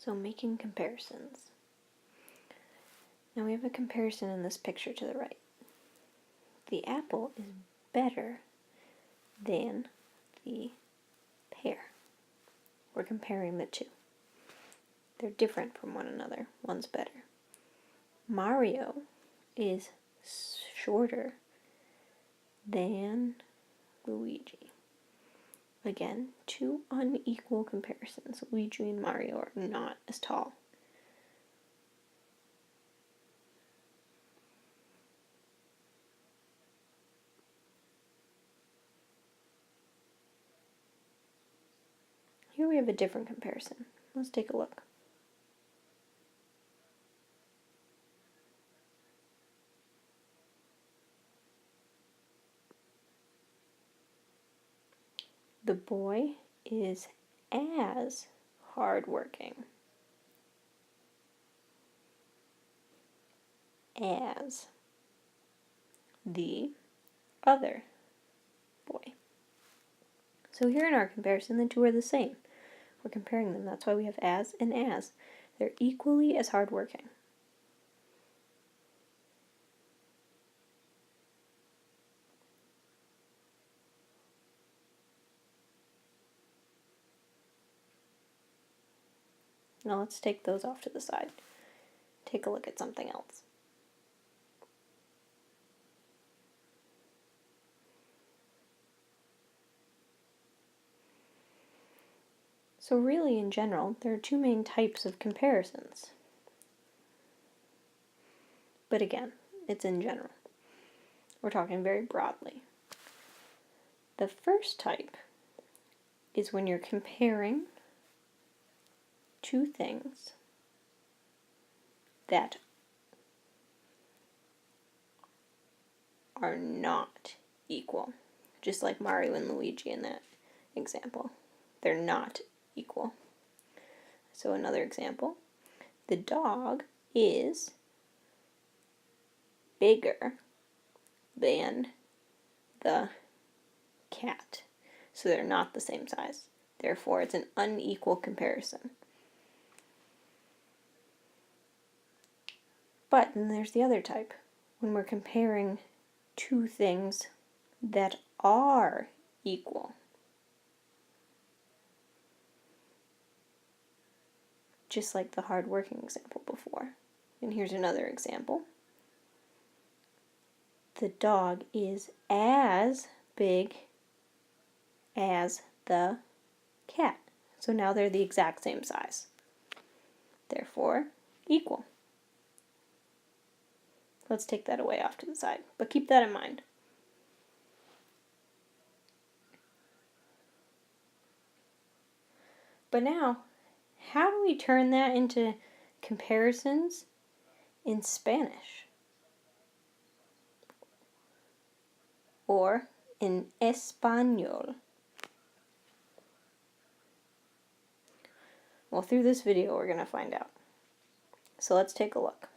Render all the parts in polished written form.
So making comparisons. Now we have a comparison in this picture to the right. The apple is better than the pear. We're comparing the two. They're different from one another. One's better. Mario is shorter than Luigi. Again, two unequal comparisons. Luigi and Mario are not as tall. Here we have a different comparison. Let's take a look. The boy is as hardworking as the other boy. So here in our comparison, the two are the same. We're comparing them. That's why we have as and as. They're equally as hardworking. Now let's take those off to the side. Take a look at something else. So really, in general, there are two main types of comparisons. But again, it's in general. We're talking very broadly. The first type is when you're comparing two things that are not equal. Just like Mario and Luigi in that example. They're not equal. So another example, the dog is bigger than the cat. So they're not the same size. Therefore, it's an unequal comparison. But then there's the other type, when we're comparing two things that are equal. Just like the hard-working example before. And here's another example. The dog is as big as the cat. So now they're the exact same size. Therefore, equal. Let's take that away off to the side, but keep that in mind. But now, how do we turn that into comparisons in Spanish? Or in Español? Well, through this video, we're going to find out. So let's take a look.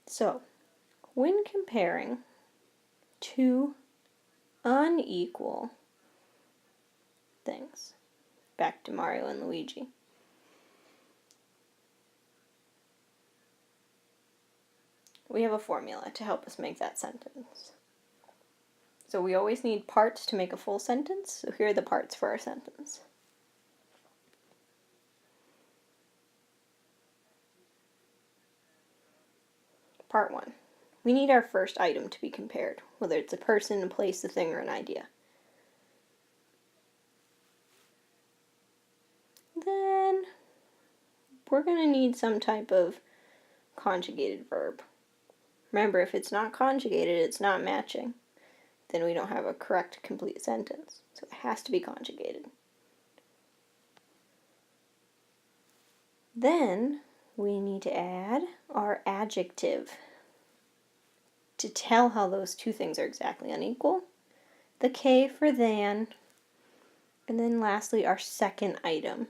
So, when comparing two unequal things, back to Mario and Luigi, we have a formula to help us make that sentence. So we always need parts to make a full sentence, so here are the parts for our sentence. Part 1. We need our first item to be compared, whether it's a person, a place, a thing, or an idea. Then we're going to need some type of conjugated verb. Remember, if it's not conjugated, it's not matching. Then we don't have a correct, complete sentence. So it has to be conjugated. Then we need to add our adjective to tell how those two things are exactly unequal. The K for than, and then lastly our second item.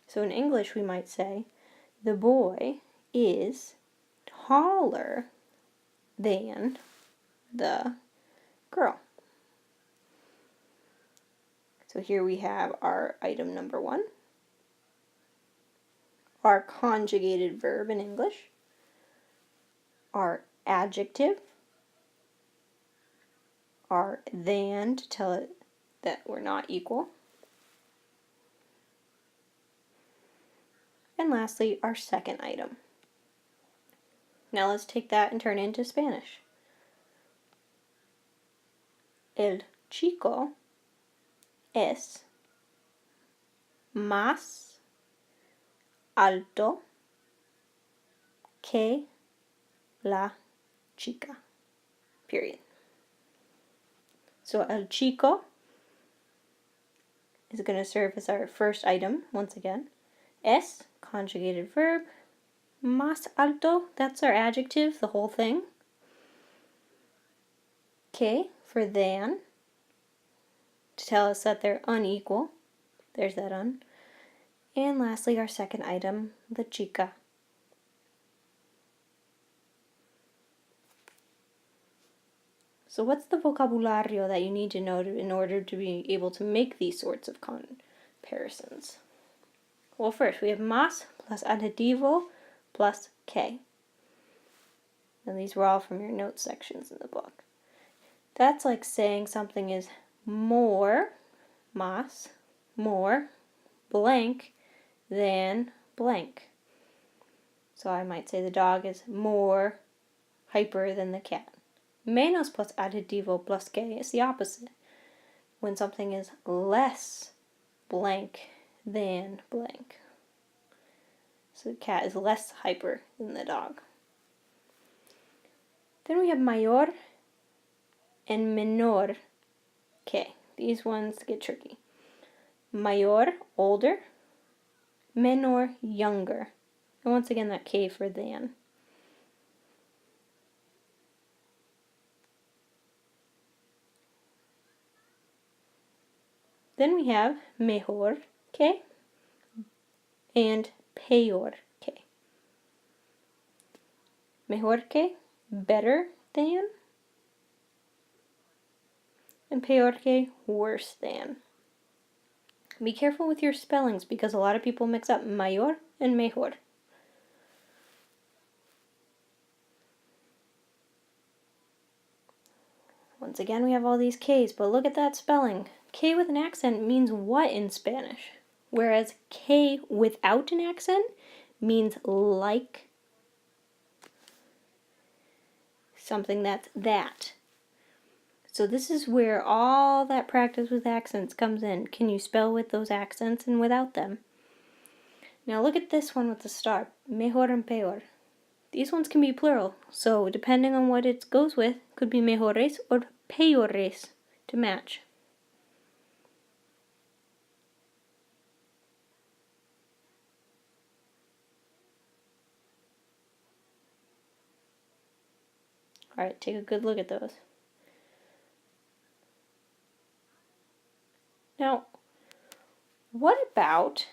So in English we might say, the boy is taller than the girl. So here we have our item number 1, our conjugated verb in English, our adjective, our than to tell it that we're not equal, and lastly, our second item. Now let's take that and turn it into Spanish. El chico es más alto que la chica. Period. So el chico is going to serve as our first item once again. Es, conjugated verb. Más alto, that's our adjective, the whole thing. Que, for than, to tell us that they're unequal. There's that un. And lastly, our second item, the chica. So what's the vocabulario that you need to know in order to be able to make these sorts of comparisons? Well, first we have más plus adjetivo plus que. And these were all from your notes sections in the book. That's like saying something is more, más, more, blank, than blank. So I might say the dog is more hyper than the cat. Menos plus adjetivo plus que is the opposite. When something is less blank than blank. So the cat is less hyper than the dog. Then we have mayor and menor que. These ones get tricky. Mayor, older. Menor, younger. And once again, that que for than. Then we have mejor que and peor que. Mejor que, better than, and peor que, worse than. Be careful with your spellings because a lot of people mix up mayor and mejor. Once again, we have all these K's, but look at that spelling. K with an accent means what in Spanish? Whereas K without an accent means like something that's that. So this is where all that practice with accents comes in. Can you spell with those accents and without them? Now look at this one with the star. Mejor and peor. These ones can be plural, so depending on what it goes with, could be mejores or peores to match. Alright, take a good look at those. Now, what about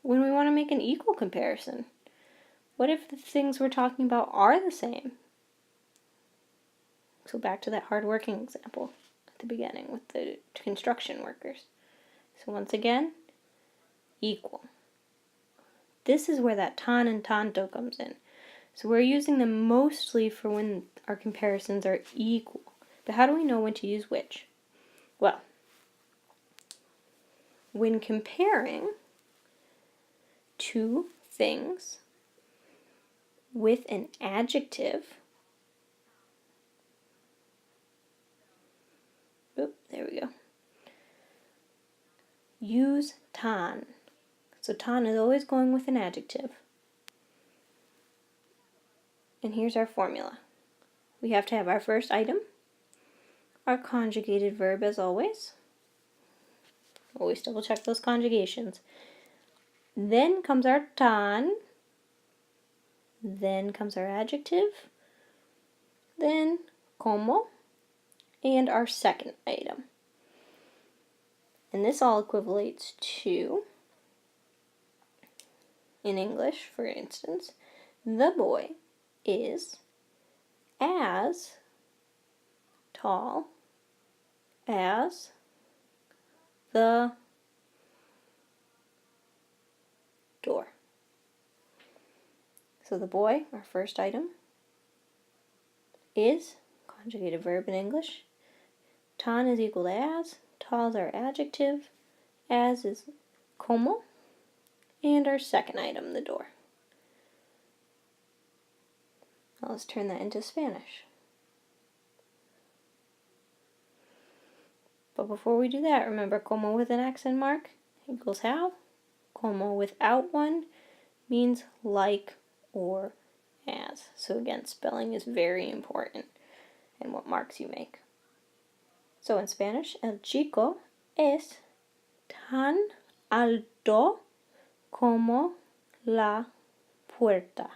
when we want to make an equal comparison? What if the things we're talking about are the same? So back to that hard-working example at the beginning with the construction workers. So once again, equal. This is where that tan and tanto comes in. So we're using them mostly for when our comparisons are equal. But how do we know when to use which? Well, when comparing two things with an adjective, there we go, use tan. So tan is always going with an adjective. And here's our formula. We have to have our first item, our conjugated verb as always. Always double check those conjugations. Then comes our tan. Then comes our adjective. Then como. And our second item. And this all equivalates to, in English, for instance, the boy is as tall as the door. So the boy, our first item, is conjugated verb in English. Tan is equal to as. Tall is our adjective. As is como. And our second item, the door. Now let's turn that into Spanish. But before we do that, remember como with an accent mark equals how? Como without one means like or as. So again, spelling is very important and what marks you make. So in Spanish, el chico es tan alto como la puerta.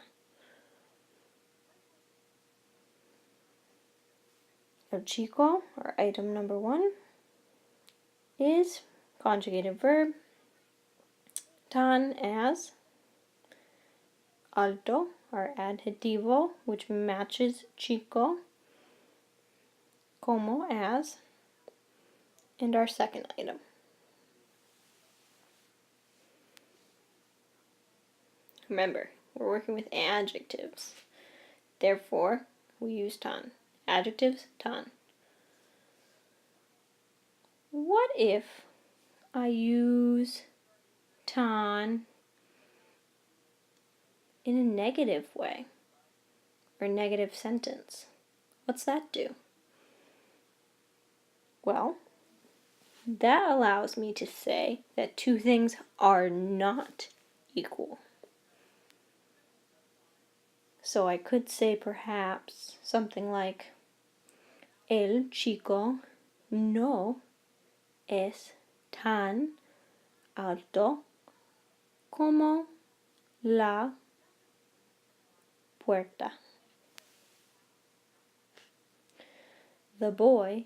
El chico, or item number 1, is conjugated verb, tan as, alto, our adjetivo, which matches chico, como as, and our second item. Remember, we're working with adjectives. Therefore, we use tan. Adjectives, tan. What if I use tan in a negative way or negative sentence? What's that do? Well, that allows me to say that two things are not equal. So I could say perhaps something like, el chico no es tan alto como la puerta. The boy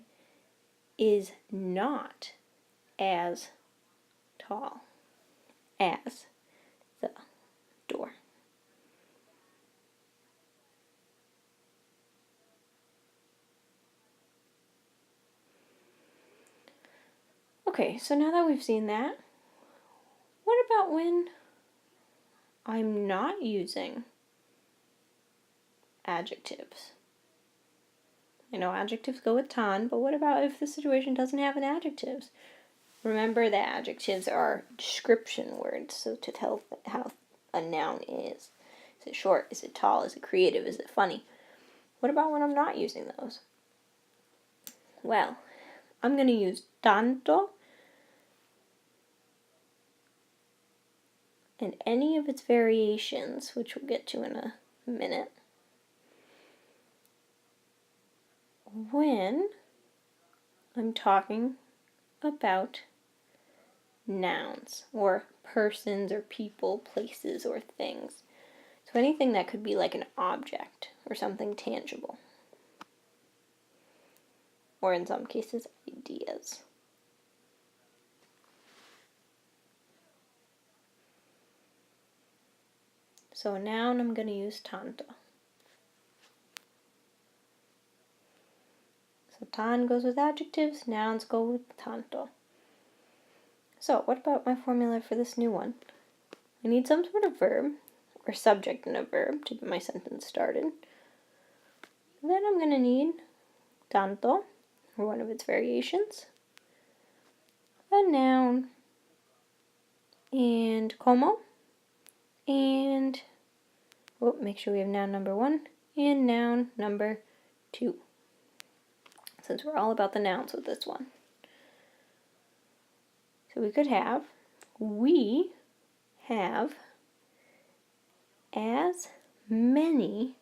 is not as tall as the door. Okay, so now that we've seen that, what about when I'm not using adjectives? I know adjectives go with tan, but what about if the situation doesn't have an adjectives? Remember that adjectives are description words, so to tell how a noun is. Is it short? Is it tall? Is it creative? Is it funny? What about when I'm not using those? Well, I'm going to use tanto and any of its variations, which we'll get to in a minute, when I'm talking about nouns or persons or people, places, or things. So anything that could be like an object or something tangible. Or in some cases, ideas. So a noun, I'm going to use tanto. So tan goes with adjectives, nouns go with tanto. So what about my formula for this new one? I need some sort of verb, or subject in a verb, to get my sentence started. And then I'm going to need tanto, or one of its variations, a noun, and como, and make sure we have noun number 1 and noun number 2, since we're all about the nouns with this one. So we could have, we have as many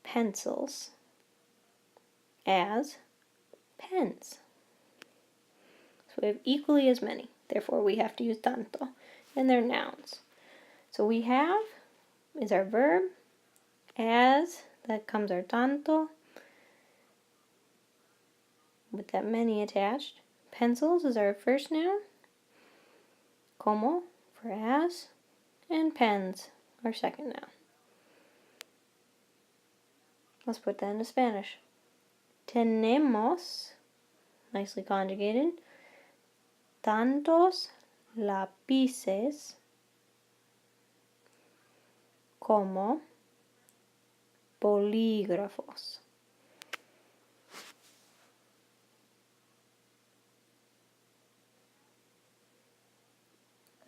pencils as pens. So we have equally as many, therefore we have to use tanto, and they're nouns. So we have is our verb, as, that comes our tanto, with that many attached. Pencils is our first noun, como for as, and pens, our second noun. Let's put that into Spanish. tenemos, nicely conjugated, tantos lápices como bolígrafos.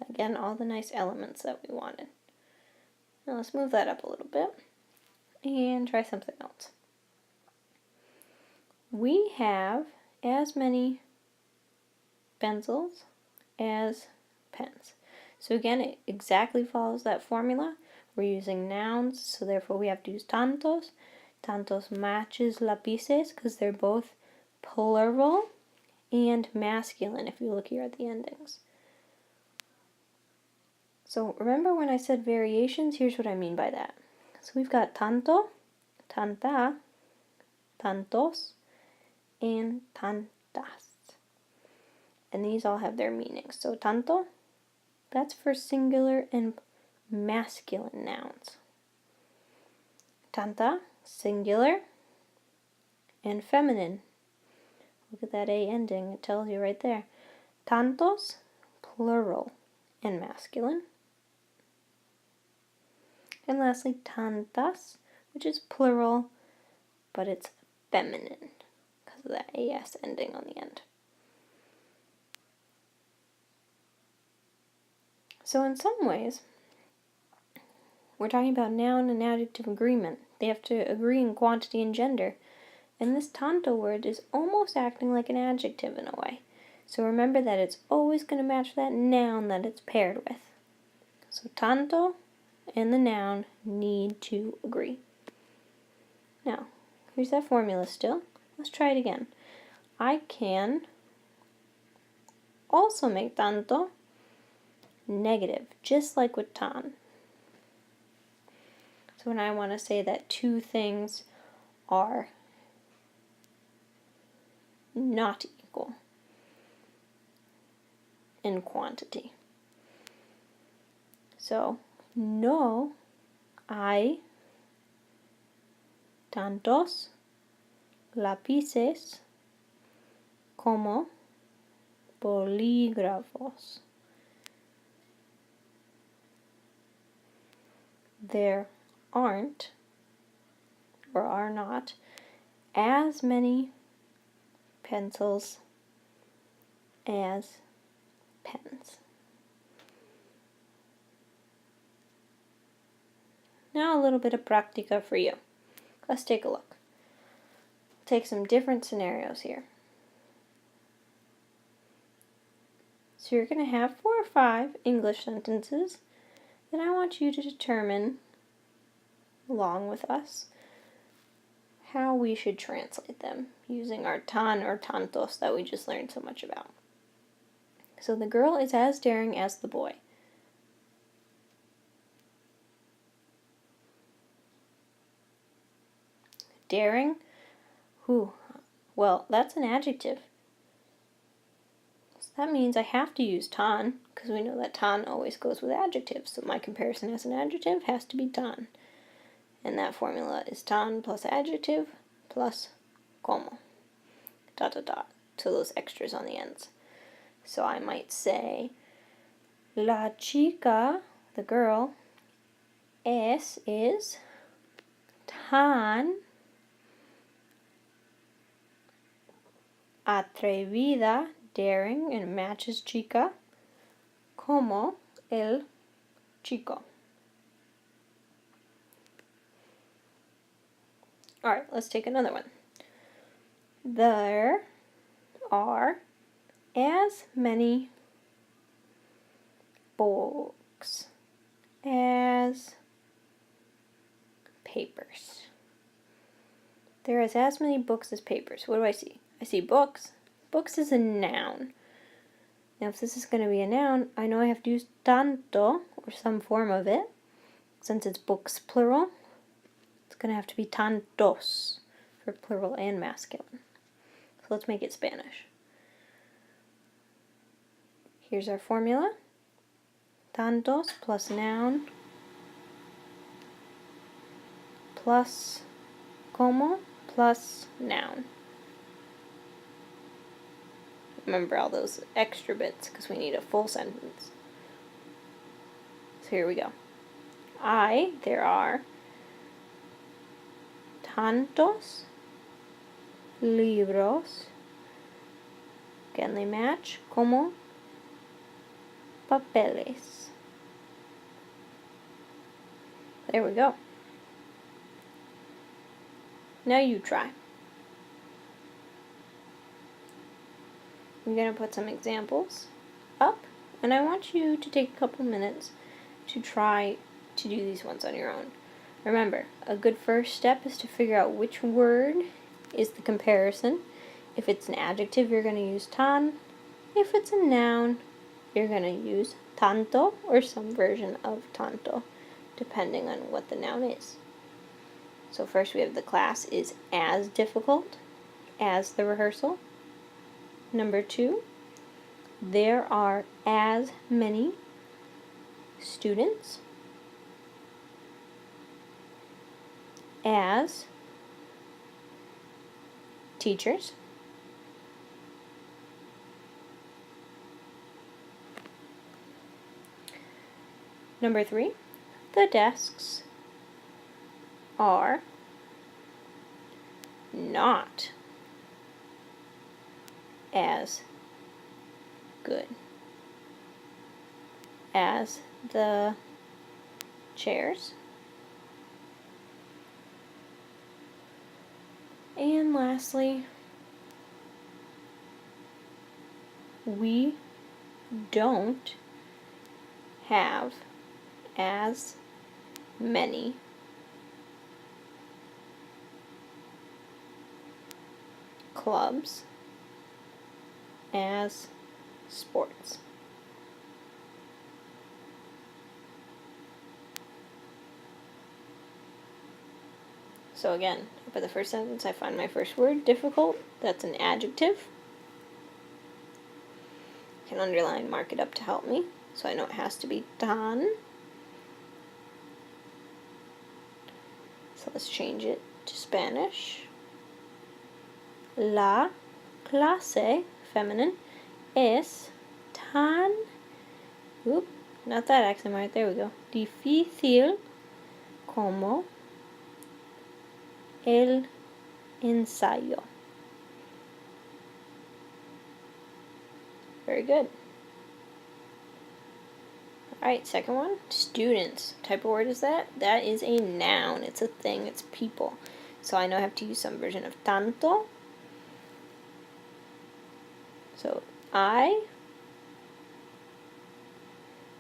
Again, all the nice elements that we wanted. Now let's move that up a little bit and try something else. We have as many pencils as pens. So again, it exactly follows that formula. We're using nouns, so therefore we have to use tantos. Tantos matches lápices because they're both plural and masculine if you look here at the endings. So remember when I said variations? Here's what I mean by that. So we've got tanto, tanta, tantos, and tantas. And these all have their meanings. So tanto, that's for singular and masculine nouns. Tanta, singular and feminine. Look at that A ending, it tells you right there. Tantos, plural and masculine. And lastly, tantas, which is plural, but it's feminine because of that AS ending on the end. So in some ways, we're talking about noun and adjective agreement. They have to agree in quantity and gender. And this tanto word is almost acting like an adjective in a way. So remember that it's always going to match that noun that it's paired with. So tanto and the noun need to agree. Now, here's that formula still. Let's try it again. I can also make tanto negative, just like with tan. So when I want to say that two things are not equal in quantity. So, no hay tantos lápices como bolígrafos. There aren't, or are not, as many pencils as pens. Now a little bit of practica for you. Let's take a look. Take some different scenarios here. So you're going to have 4 or 5 English sentences that I want you to determine, along with us, how we should translate them using our tan or tantos that we just learned so much about. So the girl is as daring as the boy. Daring? Well, that's an adjective. So that means I have to use tan, because we know that tan always goes with adjectives. So my comparison as an adjective has to be tan. And that formula is tan plus adjective plus como. ... to those extras on the ends. So I might say, la chica, the girl, is tan atrevida, daring, and it matches chica, como el chico. Alright, let's take another one. There are as many books as papers. There is as many books as papers. What do I see? I see books. Books is a noun. Now if this is going to be a noun, I know I have to use tanto, or some form of it. Since it's books plural, it's going to have to be tantos, for plural and masculine. So let's make it Spanish. Here's our formula. Tantos plus noun plus como plus noun. remember all those extra bits because we need a full sentence. So here we go. There are tantos libros, can they match, como papeles. There we go. Now you try. I'm going to put some examples up, and I want you to take a couple minutes to try to do these ones on your own. Remember, a good first step is to figure out which word is the comparison. If it's an adjective, you're going to use tan. If it's a noun, you're going to use tanto or some version of tanto, depending on what the noun is. So first we have the class is as difficult as the rehearsal. Number 2, there are as many students as teachers. Number 3, the desks are not as good as the chairs. And lastly, we don't have as many clubs as sports. So again, for the first sentence, I find my first word, difficult. That's an adjective. I can underline, mark it up to help me, so I know it has to be tan. So let's change it to Spanish. La clase, feminine, es tan, not that accent right, there we go, difícil como el ensayo. Very good. Alright, second one, students. What type of word is that? That is a noun. It's a thing. It's people. So I know I have to use some version of tanto. So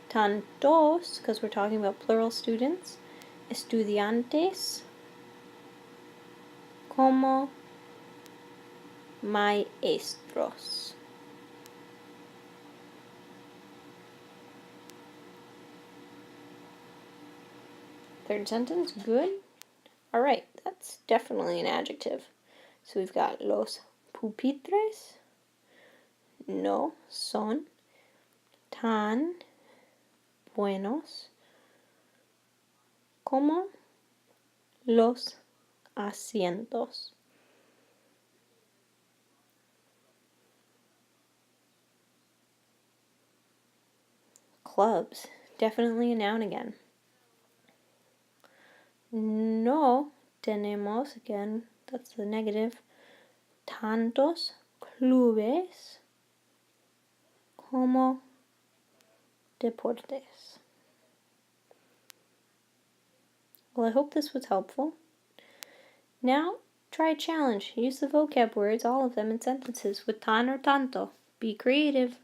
tantos, because we're talking about plural students, estudiantes, como maestros. Third sentence, good. Alright, that's definitely an adjective. So we've got los pupitres no son tan buenos como los asientos. Clubs, definitely a noun again. No tenemos, again, that's the negative, tantos clubes como deportes. Well, I hope this was helpful. Now, try a challenge. Use the vocab words, all of them, in sentences with tan or tanto. Be creative.